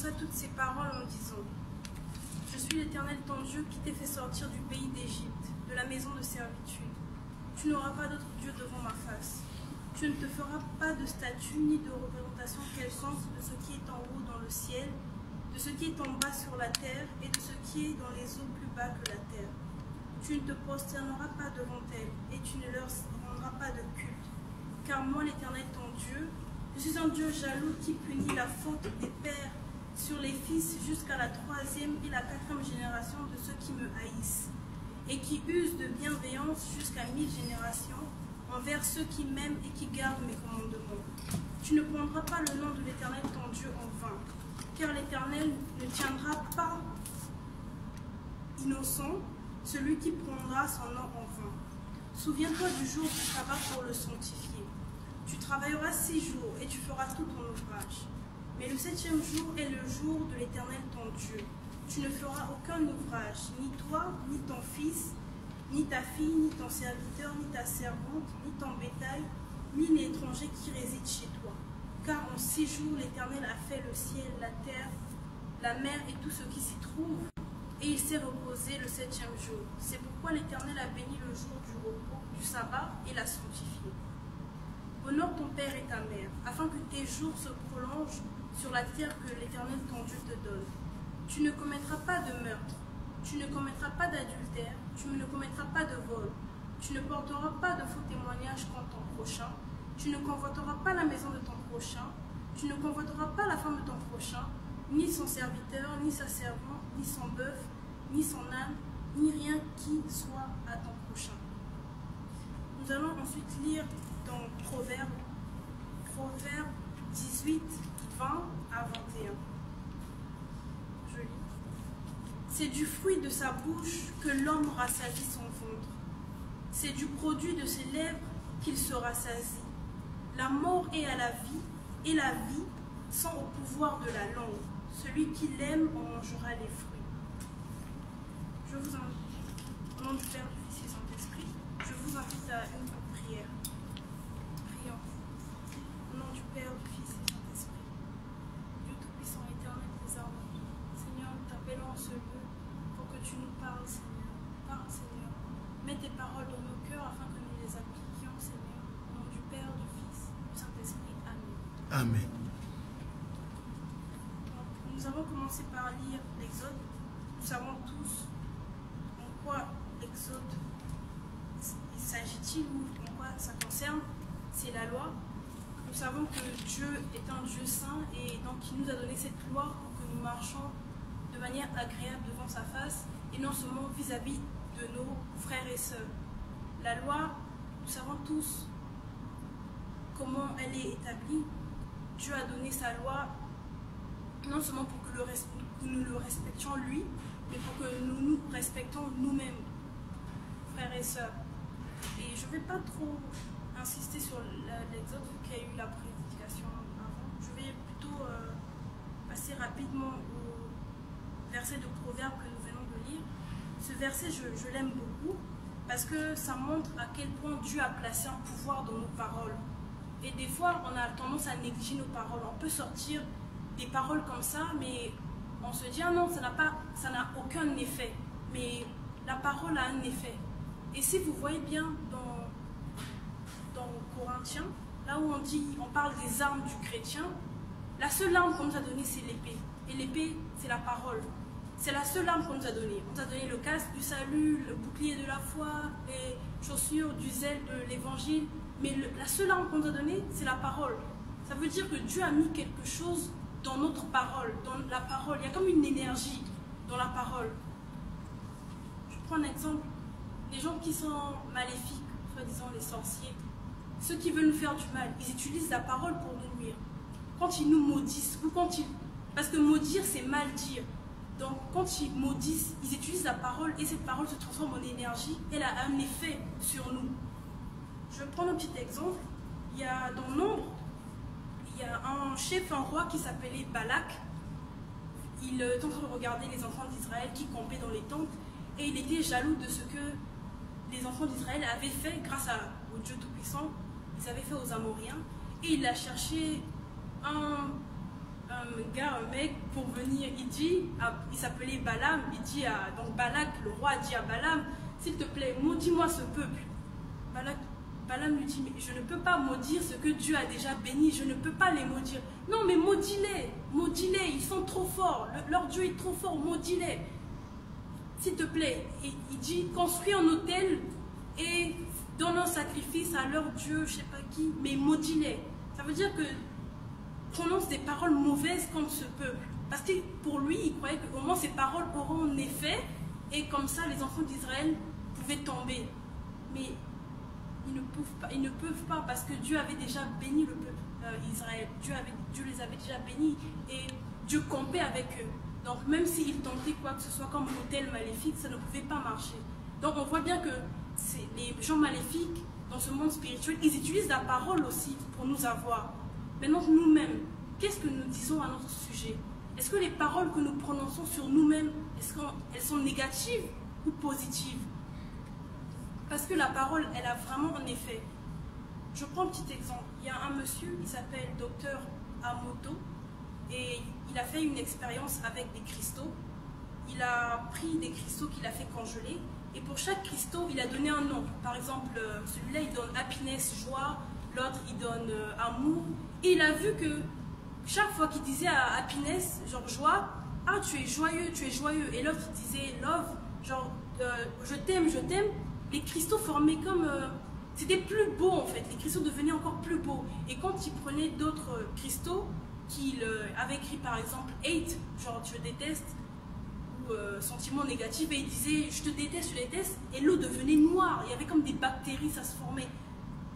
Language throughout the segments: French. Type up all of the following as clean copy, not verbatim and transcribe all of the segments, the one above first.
prononça toutes ces paroles en disant: Je suis l'Éternel ton Dieu qui t'ai fait sortir du pays d'Égypte, de la maison de servitude. Tu n'auras pas d'autre Dieu devant ma face. Tu ne te feras pas de statue ni de représentation quelconque de ce qui est en haut dans le ciel, de ce qui est en bas sur la terre et de ce qui est dans les eaux plus bas que la terre. Tu ne te prosterneras pas devant elles et tu ne leur rendras pas de culte. Car moi, l'Éternel ton Dieu, je suis un Dieu jaloux qui punit la faute des pères sur les fils jusqu'à la 3e et la 4e génération de ceux qui me haïssent, et qui usent de bienveillance jusqu'à 1000 générations envers ceux qui m'aiment et qui gardent mes commandements. Tu ne prendras pas le nom de l'Éternel ton Dieu en vain, car l'Éternel ne tiendra pas innocent celui qui prendra son nom en vain. Souviens-toi du jour du sabbat pour le sanctifier. Tu travailleras 6 jours et tu feras tout ton ouvrage. Mais le 7e jour est le jour de l'Éternel ton Dieu. Tu ne feras aucun ouvrage, ni toi, ni ton fils, ni ta fille, ni ton serviteur, ni ta servante, ni ton bétail, ni l'étranger qui réside chez toi. Car en 6 jours, l'Éternel a fait le ciel, la terre, la mer et tout ce qui s'y trouve, et il s'est reposé le 7e jour. C'est pourquoi l'Éternel a béni le jour du repos, du sabbat, et l'a sanctifié. Honore ton père et ta mère, afin que tes jours se prolongent sur la terre que l'Éternel ton Dieu te donne. Tu ne commettras pas de meurtre, tu ne commettras pas d'adultère, tu ne commettras pas de vol, tu ne porteras pas de faux témoignages contre ton prochain, tu ne convoiteras pas la maison de ton prochain, tu ne convoiteras pas la femme de ton prochain, ni son serviteur, ni sa servante, ni son bœuf, ni son âne, ni rien qui soit à ton prochain. Nous allons ensuite lire dans Proverbe 18, 20 à 21. Je lis. C'est du fruit de sa bouche que l'homme rassasie son ventre. C'est du produit de ses lèvres qu'il se rassasie. La mort est à la vie, et la vie sont au pouvoir de la langue. Celui qui l'aime en mangera les fruits. Je vous invite, au nom du Père, du Fils et du Saint-Esprit, je vous invite à une prière. Prions. Au nom du Père, du Fils et du Saint-Esprit. Dieu Tout-Puissant, Éternel des armées. Seigneur, nous t'appelons en ce lieu pour que tu nous parles, Seigneur. Parle, Seigneur. Mets tes paroles dans nos cœurs afin que nous les appliquions, Seigneur. Au nom du Père, du Fils et du Saint-Esprit. Amen. Amen. Nous avons commencé par lire l'Exode. Nous savons tous en quoi l'Exode s'agit-il ou en quoi ça concerne. C'est la loi. Nous savons que Dieu est un Dieu saint et donc il nous a donné cette loi pour que nous marchions de manière agréable devant sa face et non seulement vis-à-vis de nos frères et sœurs. La loi, nous savons tous comment elle est établie. Dieu a donné sa loi non seulement pour que nous le respections lui, mais pour que nous nous respectons nous-mêmes, frères et sœurs. Et je ne vais pas trop insister sur l'exode vu qu'il y a eu la prédication avant. Je vais plutôt passer rapidement au verset de Proverbe que nous venons de lire. Ce verset, je l'aime beaucoup parce que ça montre à quel point Dieu a placé un pouvoir dans nos paroles. Et des fois, on a tendance à négliger nos paroles. On peut sortir des paroles comme ça, mais on se dit, ah non, ça n'a aucun effet. Mais la parole a un effet. Et si vous voyez bien dans Corinthiens, là où on parle des armes du chrétien, la seule arme qu'on nous a donnée, c'est l'épée. Et l'épée, c'est la parole. C'est la seule arme qu'on nous a donnée. On nous a donné le casque du salut, le bouclier de la foi, les chaussures du zèle de l'évangile. Mais la seule arme qu'on nous a donnée, c'est la parole. Ça veut dire que Dieu a mis quelque chose dans notre parole, dans la parole. Il y a comme une énergie dans la parole. Je prends un exemple. Les gens qui sont maléfiques, soi-disant les sorciers, ceux qui veulent nous faire du mal, ils utilisent la parole pour nous nuire. Quand ils nous maudissent, ou parce que maudire, c'est mal dire. Donc, quand ils maudissent, ils utilisent la parole et cette parole se transforme en énergie. Elle a un effet sur nous. Je vais prendre un petit exemple. Il y a dans Nombre, il y a un chef, un roi qui s'appelait Balak. Il est en train de regarder les enfants d'Israël qui campaient dans les tentes et il était jaloux de ce que les enfants d'Israël avaient fait grâce au Dieu Tout-Puissant. Ils avaient fait aux Amoréens et il a cherché un un mec, pour venir, il s'appelait Balaam, il dit donc Balak, le roi dit à Balaam, s'il te plaît, maudis-moi ce peuple. Balaam lui dit, mais je ne peux pas maudire ce que Dieu a déjà béni, je ne peux pas les maudire. Non, mais maudis-les, ils sont trop forts, leur Dieu est trop fort, maudis-les. S'il te plaît, il dit, construis un autel et donne un sacrifice à leur Dieu, je ne sais pas qui, mais maudis-les. Ça veut dire que prononce des paroles mauvaises contre ce peuple. Parce que pour lui, il croyait qu'au moins ces paroles auront un effet et comme ça, les enfants d'Israël pouvaient tomber. Mais ils ne peuvent pas parce que Dieu avait déjà béni le peuple Israël. Dieu les avait déjà bénis et Dieu campait avec eux. Donc même s'ils tentaient quoi que ce soit comme un autel maléfique, ça ne pouvait pas marcher. Donc on voit bien que les gens maléfiques dans ce monde spirituel, ils utilisent la parole aussi pour nous avoir. Maintenant nous-mêmes, qu'est-ce que nous disons à notre sujet? Est-ce que les paroles que nous prononçons sur nous-mêmes, est-ce qu'elles sont négatives ou positives? Parce que la parole, elle a vraiment un effet. Je prends un petit exemple. Il y a un monsieur, il s'appelle Dr Amoto, et il a fait une expérience avec des cristaux. Il a pris des cristaux qu'il a fait congeler, et pour chaque cristaux, il a donné un nom. Par exemple, celui-là, il donne happiness, joie, l'autre, il donne amour. Et il a vu que chaque fois qu'il disait à happiness, genre joie, ah, tu es joyeux, et l'autre, il disait love, genre je t'aime, les cristaux formaient comme... c'était plus beau en fait, les cristaux devenaient encore plus beaux. Et quand il prenait d'autres cristaux, qu'il avait écrit par exemple hate, genre je déteste, ou sentiment négatif, et il disait je te déteste, et l'eau devenait noire, il y avait comme des bactéries, ça se formait.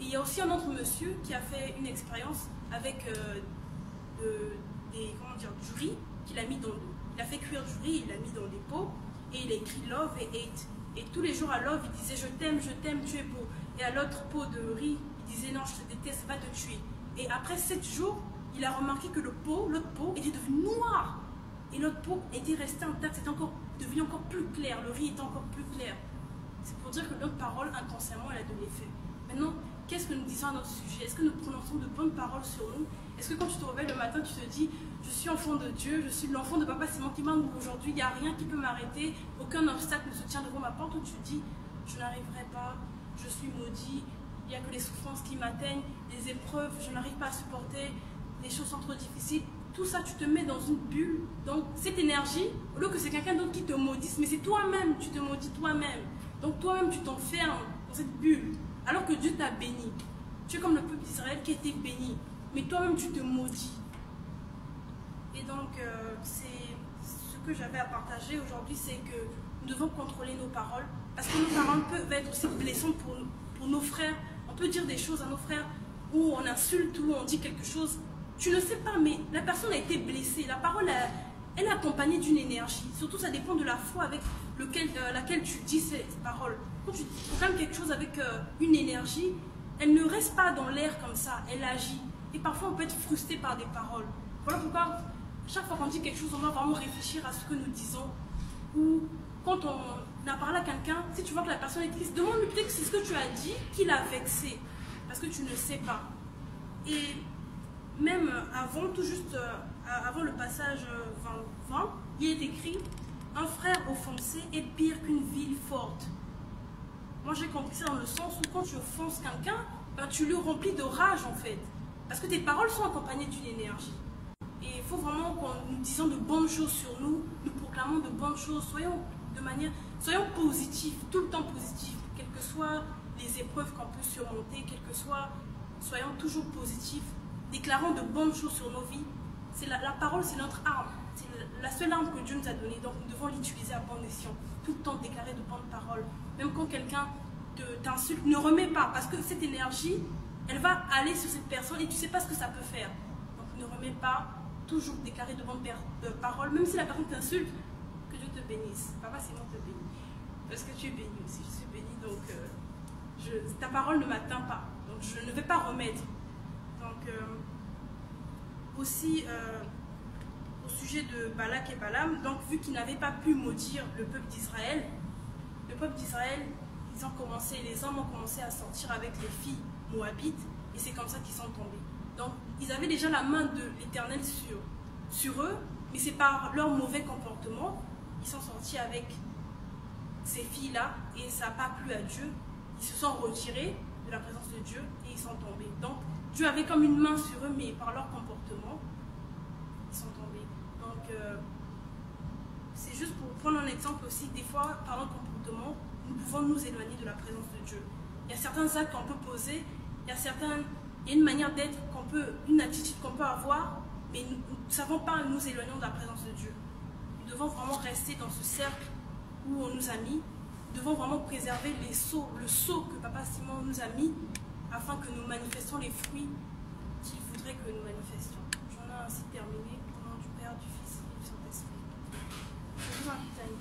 Et il y a aussi un autre monsieur qui a fait une expérience avec du riz qu'il a mis dans l'eau. Il a fait cuire du riz, il l'a mis dans des pots, et il a écrit love et hate. Et tous les jours à Love, il disait je t'aime, tu es beau. Et à l'autre pot de riz, il disait non, je te déteste, va te tuer. Et après 7 jours, il a remarqué que l'autre pot était devenu noir. Et l'autre pot était resté intact, c'était devenu encore plus clair, le riz était encore plus clair. C'est pour dire que notre parole, inconsciemment, elle a de l'effet. Maintenant, qu'est-ce que nous disons à notre sujet? Est-ce que nous prononçons de bonnes paroles sur nous? Est-ce que quand tu te réveilles le matin, tu te dis je suis enfant de Dieu, je suis l'enfant de Papa Simon qui m'aime aujourd'hui, il n'y a rien qui peut m'arrêter, aucun obstacle ne se tient devant ma porte, ou tu dis je n'arriverai pas, je suis maudit, il n'y a que les souffrances qui m'atteignent, les épreuves, je n'arrive pas à supporter, les choses sont trop difficiles. Tout ça, tu te mets dans une bulle. Donc cette énergie, au lieu que c'est quelqu'un d'autre qui te maudisse, mais c'est toi-même, tu te maudis toi-même. Donc toi-même, tu t'enfermes dans cette bulle, alors que Dieu t'a béni. Tu es comme le peuple d'Israël qui a été béni, mais toi-même, tu te maudis. Et donc, c'est ce que j'avais à partager aujourd'hui, c'est que nous devons contrôler nos paroles, parce que nos paroles peuvent être aussi blessantes pour nos frères. On peut dire des choses à nos frères, ou on insulte, ou on dit quelque chose. Tu ne sais pas, mais la personne a été blessée. La parole, elle est accompagnée d'une énergie. Surtout, ça dépend de la foi avec laquelle tu dis ces paroles. Quand tu proclames quelque chose avec une énergie, elle ne reste pas dans l'air comme ça, elle agit. Et parfois, on peut être frustré par des paroles. Voilà pourquoi, chaque fois qu'on dit quelque chose, on doit vraiment réfléchir à ce que nous disons. Ou quand on a parlé à quelqu'un, si tu vois que la personne est triste, demande-lui peut-être que c'est ce que tu as dit qui l'a vexé. Parce que tu ne sais pas. Et même avant, tout juste avant le passage 20, il est écrit « Un frère offensé est pire qu'une ville forte ». Moi, j'ai compris ça dans le sens où quand tu offenses quelqu'un, ben, tu le remplis de rage en fait. Parce que tes paroles sont accompagnées d'une énergie. Et il faut vraiment que nous disions de bonnes choses sur nous, nous proclamons de bonnes choses, soyons positifs, tout le temps positifs, quelles que soient les épreuves qu'on peut surmonter, soyons toujours positifs, déclarons de bonnes choses sur nos vies. La parole, c'est notre arme, c'est la seule arme que Dieu nous a donnée, donc nous devons l'utiliser à bon escient, tout le temps déclarer de bonnes paroles. Même quand quelqu'un t'insulte, ne remets pas, parce que cette énergie, elle va aller sur cette personne et tu ne sais pas ce que ça peut faire. Donc ne remets pas, toujours déclarer de bonnes paroles, même si la personne t'insulte, que Dieu te bénisse. Papa Simon te bénit, parce que tu es béni aussi, je suis béni, donc ta parole ne m'atteint pas, donc je ne vais pas remettre. Donc aussi au sujet de Balak et Balaam, donc vu qu'ils n'avaient pas pu maudire le peuple d'Israël, les hommes ont commencé à sortir avec les filles moabites, et c'est comme ça qu'ils sont tombés. Donc ils avaient déjà la main de l'Éternel sur eux, mais c'est par leur mauvais comportement, ils sont sortis avec ces filles-là et ça n'a pas plu à Dieu. Ils se sont retirés de la présence de Dieu et ils sont tombés. Donc Dieu avait comme une main sur eux, mais par leur comportement, ils sont tombés. Donc c'est juste pour prendre un exemple aussi, des fois, par notre comportement, nous pouvons nous éloigner de la présence de Dieu. Il y a certains actes qu'on peut poser, il y a une manière d'être qu'on peut, une attitude qu'on peut avoir, mais nous ne savons pas nous éloigner de la présence de Dieu. Nous devons vraiment rester dans ce cercle où on nous a mis. Nous devons vraiment préserver le sceau que Papa Simon nous a mis, afin que nous manifestions les fruits qu'il voudrait que nous manifestions. J'en ai ainsi terminé. Au nom du Père, du Fils et du Saint-Esprit. Je vous invite à nous.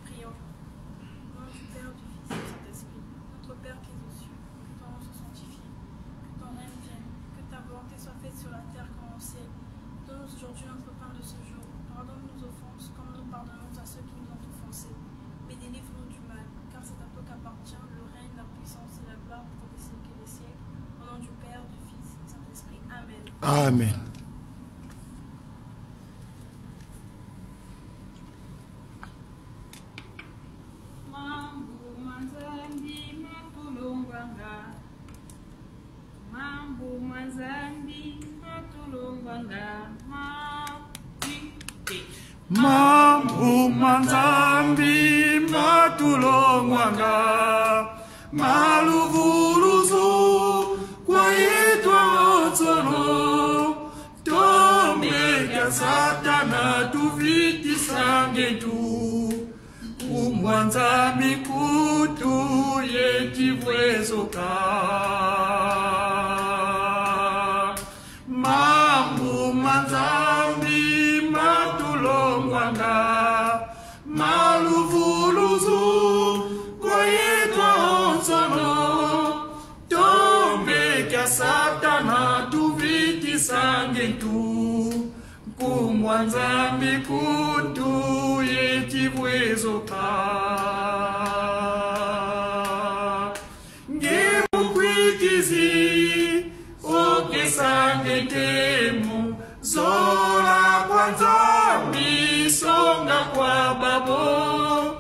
Prions. Au nom du Père, du Fils et du Saint-Esprit. Notre Père qui es aux cieux, que ton nom soit sanctifié, que ton règne vienne, que ta volonté soit faite sur la terre comme au ciel. Donne-nous aujourd'hui notre pain de ce jour. Pardonne nos offenses comme nous pardonnons à ceux qui nous ont offensés. Mais délivre-nous du mal, car c'est à toi qu'appartient le règne, la puissance et la gloire pour les siècles et les siècles. Au nom du Père, du Fils et du Saint-Esprit. Amen. Amen. Mambu manzambi matulongwanga maluvuluzu kwa yetwa otsono tombega satana tuvitisange tu umwanzambi kutu yetivwezoka mambu manzambi matulongwanga maluvuluzu kwa yetwa otsono tombeka satana tuvitisange tu kumwanzambi kutu yetivwezoka ngemukwikizi okesange temu zola kwanzambi songa kwa babo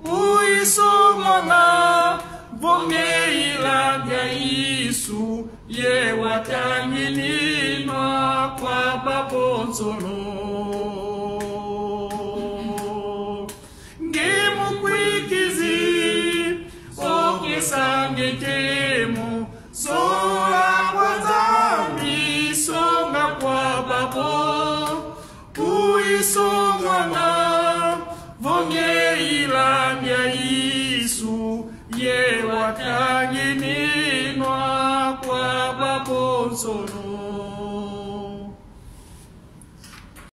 uisomanga vongeilanga Yesu ye watangilinwa kwa babo nsono ngemukwikizi okesange temu zola kwanzambi songa kwa babo uisomanga vongeilanga Yesu ye watangilinwa kwa babo nsono